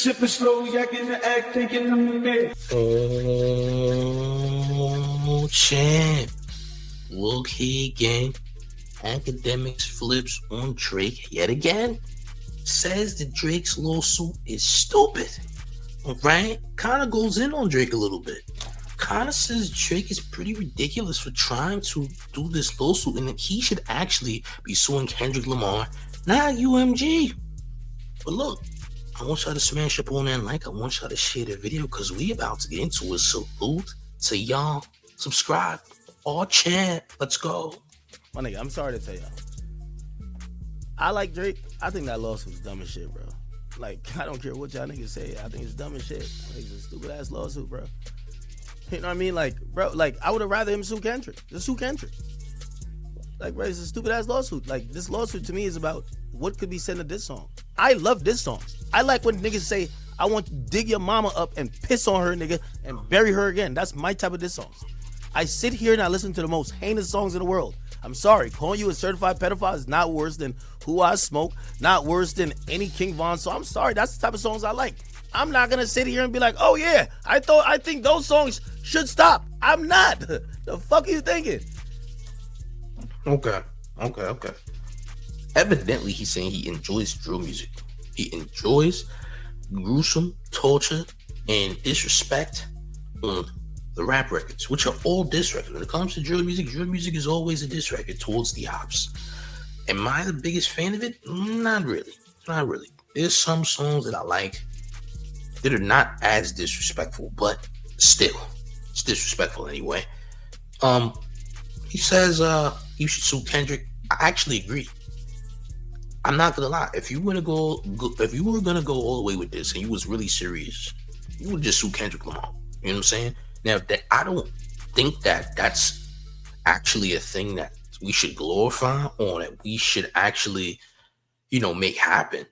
Sipping slow, yakking the act, taking them in. Oh, champ. Look here again. Akademiks flips on Drake yet again. Says that Drake's lawsuit is stupid. Alright? Kind of goes in on Drake a little bit. Kind of says Drake is pretty ridiculous for trying to do this lawsuit and that he should actually be suing Kendrick Lamar, not UMG. But look, I want y'all to smash up on that like. I want y'all to share the video because we about to get into a salute to y'all. Subscribe. All chat. Let's go. My nigga, I'm sorry to tell y'all. I like Drake. I think that lawsuit's dumb as shit, bro. Like, I don't care what y'all niggas say. I think it's dumb as shit. Like, it's a stupid ass lawsuit, bro. You know what I mean? Like, bro, like, I would have rather him sue Kendrick. Just sue Kendrick. Like, bro, it's a stupid ass lawsuit. Like, this lawsuit to me is about what could be said in this song. I love diss songs. I like when niggas say, I want to dig your mama up and piss on her, nigga, and bury her again. That's my type of diss songs. I sit here and I listen to the most heinous songs in the world. I'm sorry, calling you a certified pedophile is not worse than Who I Smoke, not worse than any King Von song. I'm sorry, that's the type of songs I like. I'm not gonna sit here and be like, oh yeah, I think those songs should stop. I'm not. The fuck are you thinking? Okay. Evidently, he's saying he enjoys drill music. He enjoys gruesome torture and disrespect on the rap records, which are all diss records. When it comes to drill music is always a diss record towards the ops. Am I the biggest fan of it? Not really. There's some songs that I like that are not as disrespectful, but still, it's disrespectul anyway. He says you should sue Kendrick. I actually agree. I'm not gonna lie. If you were gonna go all the way with this and you was really serious, you would just sue Kendrick Lamar. You know what I'm saying? Now, that I don't think that that's actually a thing that we should glorify or that we should actually, make happen.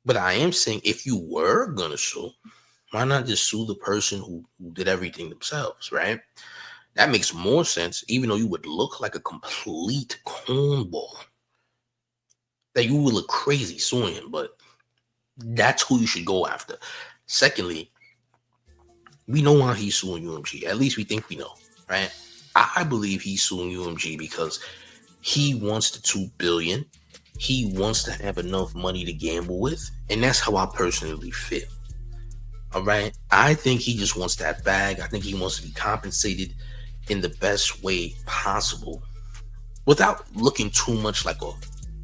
But I am saying if you were gonna sue, why not just sue the person who did everything themselves, right? That makes more sense, even though you would look like a complete cornball. That you would look crazy suing him, but that's who you should go after. Secondly, we know why he's suing UMG. At least we think we know, right? I believe he's suing UMG because he wants the $2 billion. He wants to have enough money to gamble with, and that's how I personally feel. All right, I think he just wants that bag. I think he wants to be compensated in the best way possible, without looking too much like a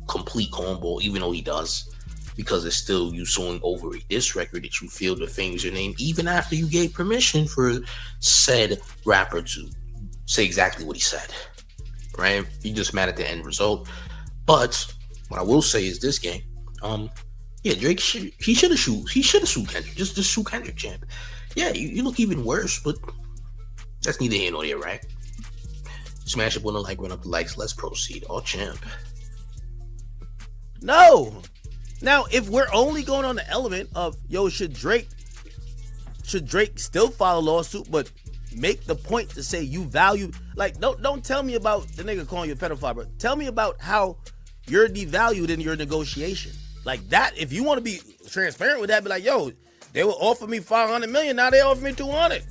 complete cornball, even though he does. Because it's still you suing over a diss record that you feel defames your name, even after you gave permission for said rapper to say exactly what he said, right? You're just mad at the end result. But what I will say is this game, Drake should have sued Kendrick. Just sue Kendrick, champ. Yeah, you look even worse, but that's neither here nor there, right? Smash up on the like, run up the likes. Let's proceed. All champ. No. Now, if we're only going on the element of, should Drake still file a lawsuit, but make the point to say you value, like, don't tell me about the nigga calling you a pedophile, bro. Tell me about how you're devalued in your negotiation. Like that, if you want to be transparent with that, be like, they will offer me $500 million, now they offer me 200.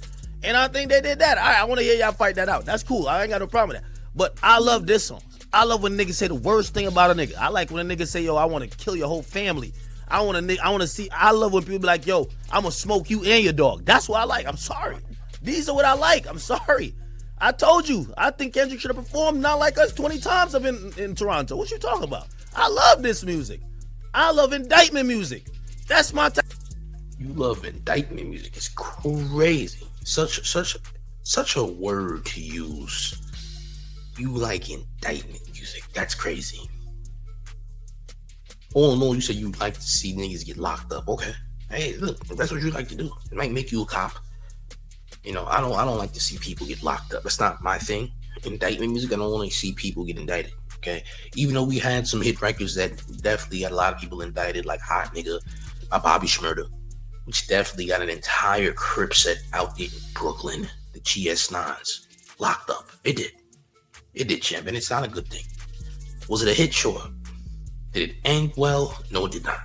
And I think they did that. I want to hear y'all fight that out. That's cool. I ain't got no problem with that. But I love this song. I love when niggas say the worst thing about a nigga. I like when a nigga say, I want to kill your whole family. I love when people be like, I'm going to smoke you and your dog. That's what I like. I'm sorry. These are what I like. I'm sorry. I told you. I think Kendrick should have performed Not Like Us 20 times I've been in Toronto. What you talking about? I love this music. I love indictment music. That's my type. You love indictment music. It's crazy. Such a word to use. You like indictment music. That's crazy. Oh no, you said you like to see niggas get locked up. Okay. Hey, look, if that's what you like to do, it might make you a cop. I don't like to see people get locked up. That's not my thing. Indictment music, I don't want to see people get indicted. Okay. Even though we had some hit records that definitely got a lot of people indicted, like Hot Nigga by Bobby Shmurda, which definitely got an entire Crip set out there in Brooklyn, the GS9s, locked up. It did, champ, and it's not a good thing. Was it a hit? Sure. Did it end well? No, it did not.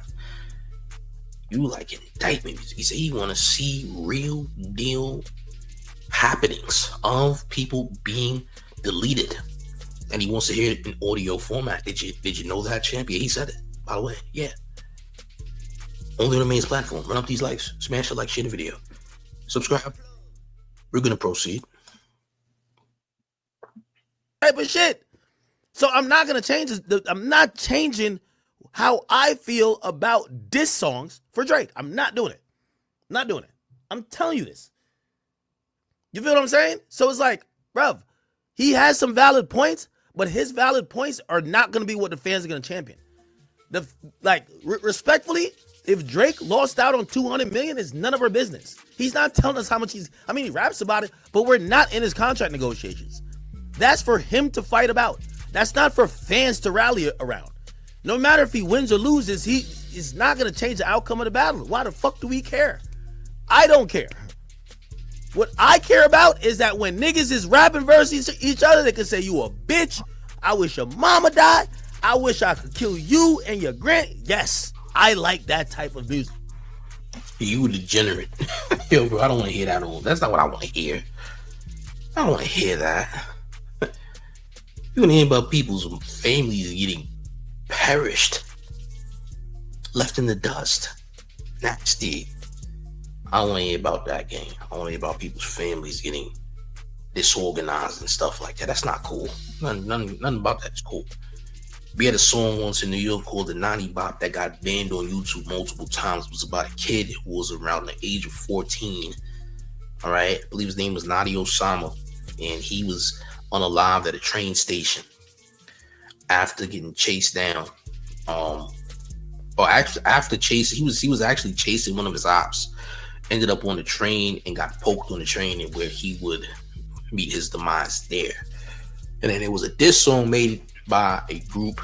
You like indictment music. He said he want to see real deal happenings of people being deleted, and he wants to hear it in audio format. Did you know that, champ? Yeah, he said it. By the way, yeah. Only on the main platform. Run up these likes, smash the like, share the video, subscribe. We're gonna proceed. Type of shit. So I'm not gonna change this. I'm not changing how I feel about diss songs for Drake. I'm not doing it. Not doing it. I'm telling you this. You feel what I'm saying? So it's like, bruv, he has some valid points, but his valid points are not going to be what the fans are going to champion. Respectfully, if Drake lost out on 200 million, it's none of our business. He's not telling us how much he raps about it, but we're not in his contract negotiations. That's for him to fight about. That's not for fans to rally around. No matter if he wins or loses, he is not going to change the outcome of the battle. Why the fuck do we care? I don't care. What I care about is that when niggas is rapping versus each other, they can say, you a bitch. I wish your mama died. I wish I could kill you and your Yes, I like that type of music. You degenerate. Yo, bro, I don't want to hear that. That's not what I want to hear. I don't want to hear that. You want to hear about people's families getting perished, left in the dust. Nasty. I don't want to hear about that, gang. I want to hear about people's families getting disorganized and stuff like that. That's not cool. Nothing about that's cool. We had a song once in New York called the 90 Bop that got banned on YouTube multiple times. It was about a kid who was around the age of 14. All right. I believe his name was Nadi Osama. And he was unalived at a train station after getting chased down. After chasing, he was actually chasing one of his ops. Ended up on the train and got poked on the train, and where he would meet his demise there. And then there was a diss song made by a group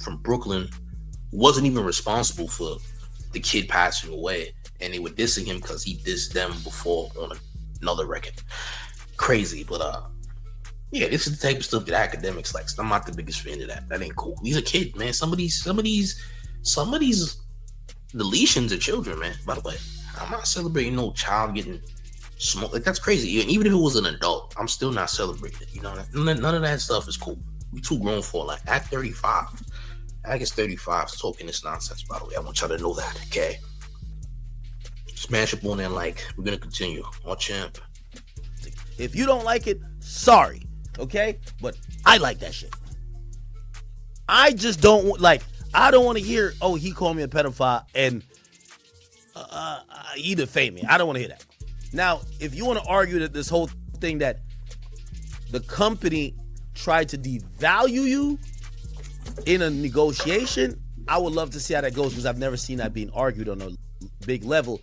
from Brooklyn who wasn't even responsible for the kid passing away, and they were dissing him because he dissed them before on another record. Crazy, but yeah, this is the type of stuff that Akademiks likes. I'm not the biggest fan of that. That ain't cool. He's a kid, man. Some of these deletions are children, man. By the way, I'm not celebrating no child getting smoked. Like, that's crazy. Even if it was an adult, I'm still not celebrating it. You know, none of that stuff is cool. We too grown for it. Like, at 35, I guess 35 is talking this nonsense. By the way, I want y'all to know that. Okay, smash up on that like. We're gonna continue on champ. If you don't like it, sorry. Okay, but I like that shit. I just don't like. I don't want to hear, oh, he called me a pedophile and he defamed me. I don't want to hear that. Now, if you want to argue that this whole thing that the company tried to devalue you in a negotiation, I would love to see how that goes, because I've never seen that being argued on a big level.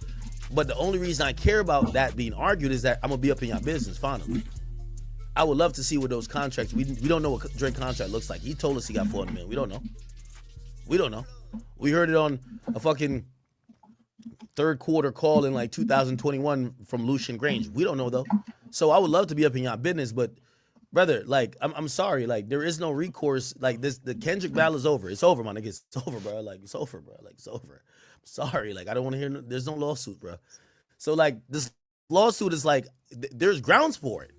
But the only reason I care about that being argued is that I'm going to be up in your business finally. I would love to see what those contracts, we don't know what Drake contract looks like. He told us he got 400 million. We don't know. We don't know. We heard it on a fucking third quarter call in like 2021 from Lucian Grange. We don't know though. So I would love to be up in your business, but brother, like, I'm sorry, like, there is no recourse. Like, the Kendrick battle is over. It's over, my nigga. It's over, bro. Like, it's over, bro. Like, it's over. I'm sorry, like, I don't want to hear. There's no lawsuit, bro. So like, this lawsuit is like, there's grounds for it.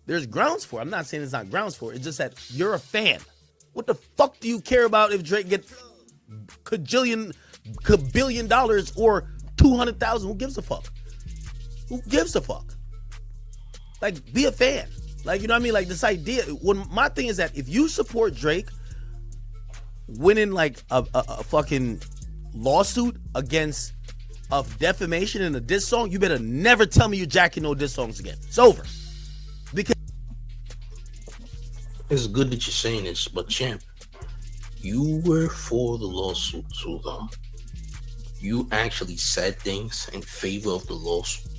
There's grounds for it. I'm not saying it's not grounds for it. It's just that you're a fan. What the fuck do you care about if Drake gets kabillion dollars or 200,000? Who gives a fuck? Who gives a fuck? Like, be a fan. Like, you know what I mean? Like, this idea. When my thing is that if you support Drake winning like a fucking lawsuit against of defamation in a diss song, you better never tell me you're jacking no diss songs again. It's over. Because it's good that you're saying this, but champ, you were for the lawsuit too, though. You actually said things in favor of the lawsuit.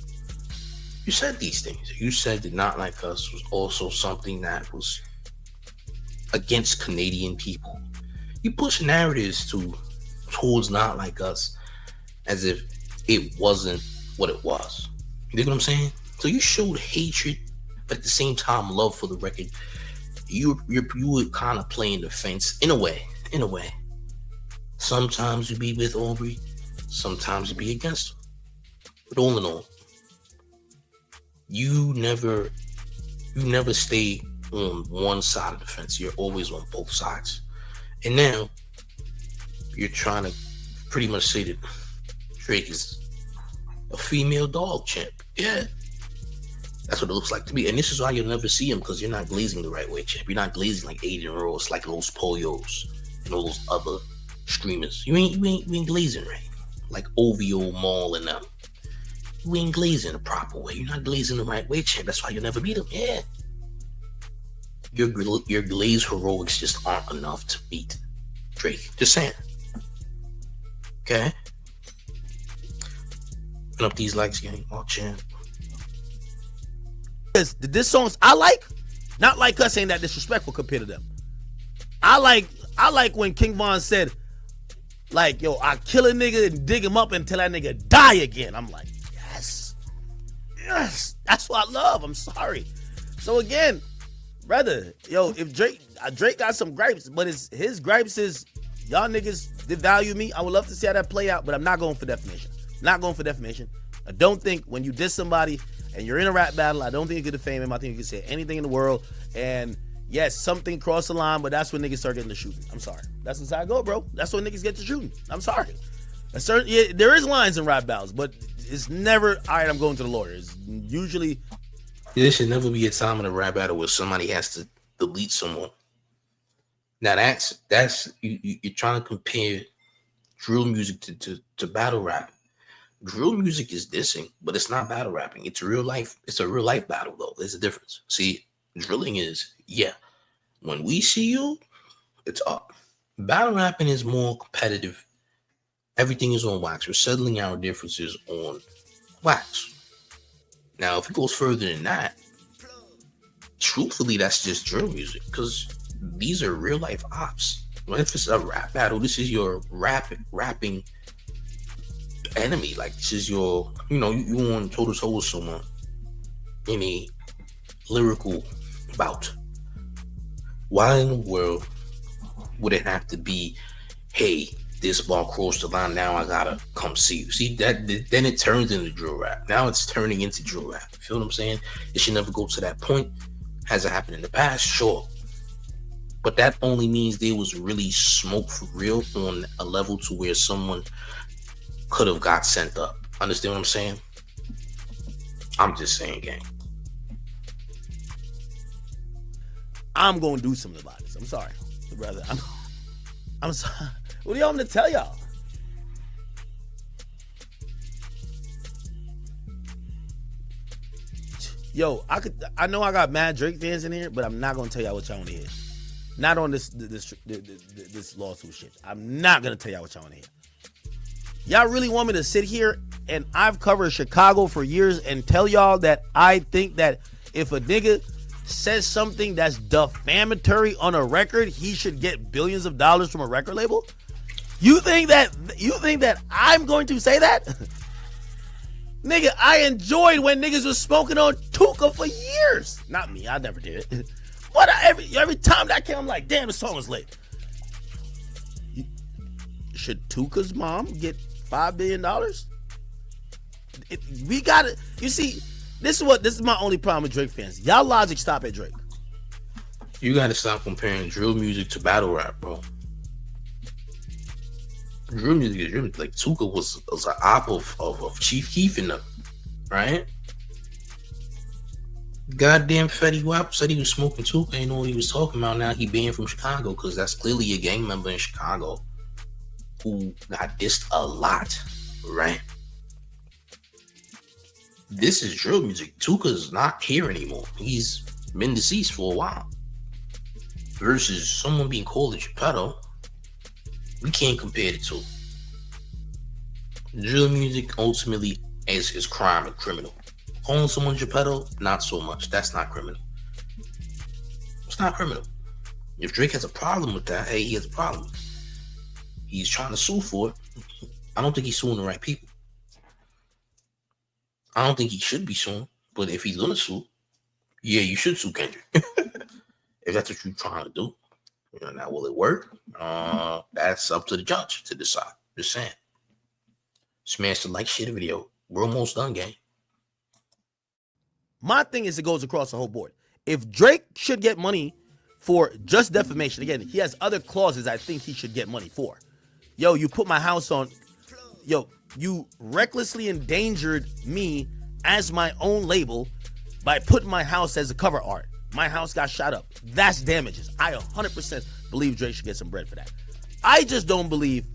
You said these things. You said that Not Like Us was also something that was against Canadian people. You push narratives towards Not Like Us as if it wasn't what it was. You know what I'm saying? So you showed hatred, but at the same time, love for the record. You were kind of playing the fence in a way. Sometimes you be with Aubrey, sometimes it be against them. But all in all, you never stay on one side of the fence. You're always on both sides. And now you're trying to pretty much say that Drake is a female dog champ. Yeah, that's what it looks like to me. And this is why you'll never see him, because you're not glazing the right way, champ. You're not glazing like Aiden Rose, like those Poyos and all those other streamers. You ain't glazing right, like OVO Mall and them. You ain't glazing the proper way. You're not glazing the right way, champ. That's why you'll never beat him. Yeah. Your glaze heroics just aren't enough to beat Drake. Just saying. Okay? Put up these likes, gang. Oh, champ. This songs I like, not like us ain't that disrespectful compared to them. I like when King Von said, like, yo, I kill a nigga and dig him up until that nigga die again. I'm like, yes, that's what I love. I'm sorry. So again, brother, yo, if Drake got some gripes, but his gripes is y'all niggas devalue me. I would love to see how that play out, but I'm not going for defamation. Not going for defamation. I don't think when you diss somebody and you're in a rap battle, I don't think you can defame him. I think you can say anything in the world. And yes, something crossed the line, but that's when niggas start getting to shooting. I'm sorry. That's just how I go, bro. That's when niggas get to shooting. I'm sorry. There is lines in rap battles, but it's never, all right, I'm going to the lawyers. Usually. There should never be a time in a rap battle where somebody has to delete someone. Now that's you're trying to compare drill music to battle rap. Drill music is dissing, but it's not battle rapping. It's real life. It's a real life battle, though. There's a difference. See, drilling is, yeah, when we see you, it's up. Battle rapping is more competitive. Everything is on wax. We're settling our differences on wax. Now, if it goes further than that, truthfully, that's just drill music, because these are real life ops. When if it's a rap battle, this is your rapping enemy. Like, this is your, you on toe to toe with someone in a lyrical bout. Why in the world would it have to be, hey, this ball crossed the line, now I gotta come see you? See, that then it turns into drill rap. Now it's turning into drill rap. You feel what I'm saying? It should never go to that point. Has it happened in the past? Sure. But that only means there was really smoke for real on a level to where someone could have got sent up. Understand what I'm saying? I'm just saying, gang. I'm gonna do something about this. I'm sorry, brother. I'm sorry. What do y'all want me to tell y'all? Yo, I know I got mad Drake fans in here, but I'm not gonna tell y'all what y'all want to hear. Not on this lawsuit shit. I'm not gonna tell y'all what y'all want to hear. Y'all really want me to sit here and I've covered Chicago for years and tell y'all that I think that if a nigga says something that's defamatory on a record, he should get billions of dollars from a record label? You think that I'm going to say that? Nigga, I enjoyed when niggas was smoking on Tuka for years. Not me, I never did it. But every time that came, I'm like, damn, the song is lit. Should Tuka's mom get $5 billion? We got it. You see, this is my only problem with Drake fans. Y'all logic stop at Drake. You gotta stop comparing drill music to battle rap, bro. Drill music is drill music. Like, Tuka was an op of Chief Keef in them, right? Goddamn Fetty Wap said he was smoking Tuka, ain't know what he was talking about. Now he banned from Chicago, because that's clearly a gang member in Chicago who got dissed a lot, right? This is drill music. Tuka's not here anymore. He's been deceased for a while. Versus someone being called a Geppetto. We can't compare the two. Drill music ultimately is crime and criminal. Calling someone Geppetto, not so much. That's not criminal. It's not criminal. If Drake has a problem with that, hey, he has a problem. He's trying to sue for it. I don't think he's suing the right people. I don't think he should be suing, but if he's gonna sue, yeah, you should sue Kendrick. If that's what you're trying to do. Now will it work? That's up to the judge to decide. Just saying. Smash the like, share the video. We're almost done, gang. My thing is, it goes across the whole board. If Drake should get money for just defamation, again, he has other clauses I think he should get money for. Yo, you put my house on. Yo, you recklessly endangered me as my own label by putting my house as a cover art. My house got shot up. That's damages. I 100% believe Drake should get some bread for that. I just don't believe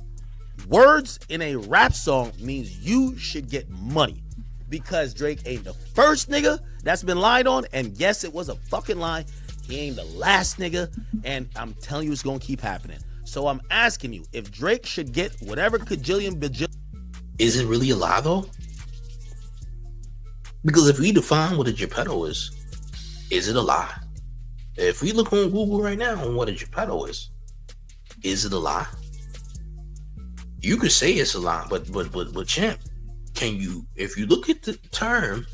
words in a rap song means you should get money. Because Drake ain't the first nigga that's been lied on. And yes, it was a fucking lie. He ain't the last nigga. And I'm telling you, it's going to keep happening. So I'm asking you, if Drake should get whatever bajillion. Is it really a lie, though? Because if we define what a Geppetto is it a lie? If we look on Google right now on what a Geppetto is it a lie? You could say it's a lie, but champ, can you, if you look at the term,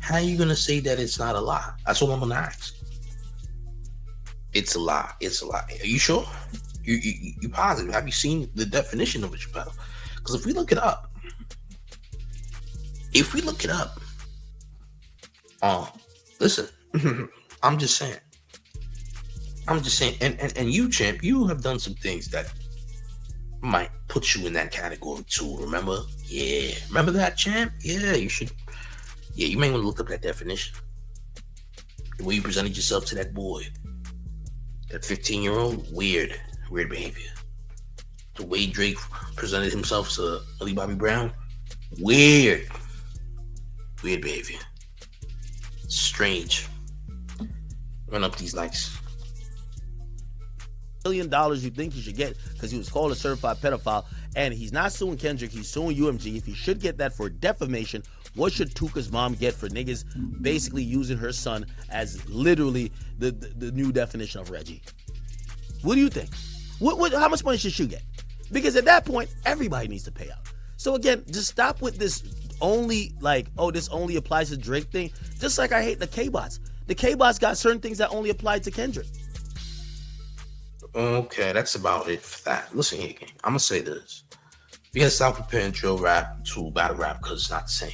how are you gonna say that it's not a lie? That's what I'm gonna ask. It's a lie. It's a lie. Are you sure? You positive? Have you seen the definition of a Geppetto? Because if we look it up, listen, I'm just saying, and you, champ, you have done some things that might put you in that category too. Remember? Yeah. Remember that, champ? Yeah, you should. Yeah, you may want to look up that definition. The way you presented yourself to that boy, that 15-year-old, weird behavior. The way Drake presented himself to Millie Bobby Brown, weird behavior. Strange. Run up these likes. $1 million you think he should get because he was called a certified pedophile, and he's not suing Kendrick, he's suing UMG. If he should get that for defamation, what should Tuka's mom get for niggas basically using her son as literally the new definition of Reggie? What do you think? How much money should she get? Because at that point, everybody needs to pay out. So again, just stop with this only this only applies to Drake thing. Just like I hate the K-Bots. The K-Bots got certain things that only apply to Kendrick. Okay, that's about it for that. Listen here, gang. I'm gonna say this. We gotta stop comparing drill rap to battle rap because it's not the same.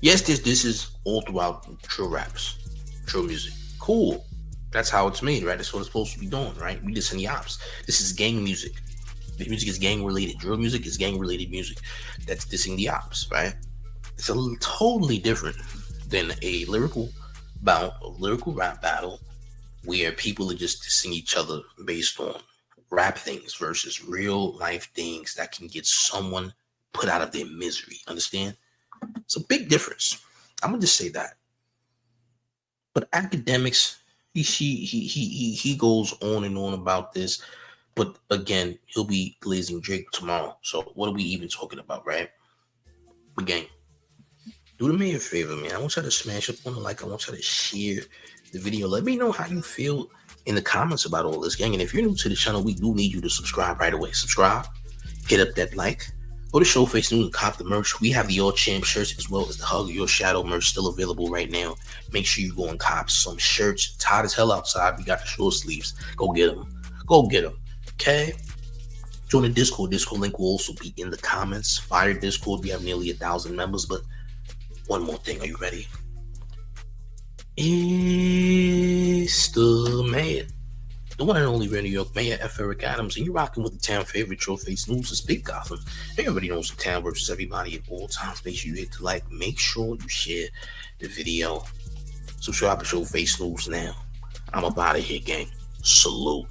Yes, this is all throughout drill raps, drill music. Cool. That's how it's made, right? That's what it's supposed to be doing, right? We just in the ops. This is gang music. The music is gang related. Drill music is gang related music. That's dissing the ops, right? It's a little totally different than a lyrical rap battle where people are just dissing each other based on rap things versus real life things that can get someone put out of their misery. Understand? It's a big difference. I'm gonna just say that. But Akademiks, he goes on and on about this. But again, he'll be glazing Drake tomorrow. So what are we even talking about, right? But gang, do me a favor, man. I want y'all to smash up on the like. I want y'all to share the video. Let me know how you feel in the comments about all this, gang. And if you're new to the channel, we do need you to subscribe right away. Subscribe, hit up that like, go to Showface News and cop the merch. We have the All Champ shirts as well as the Hug Your Shadow merch still available right now. Make sure you go and cop some shirts. It's hot as hell outside. We got the short sleeves. Go get them. Go get them. Okay? Join the Discord. Discord link will also be in the comments. Fire Discord. We have nearly 1,000 members. But one more thing. Are you ready? It's the mayor, the one and only New York Mayor, F. Eric Adams, and you're rocking with the town favorite, Showface News. It's Big Gotham. Everybody knows the town versus everybody at all times. Make sure you hit the like. Make sure you share the video. Subscribe to Showface News now. I'm up out of here, gang. Salute.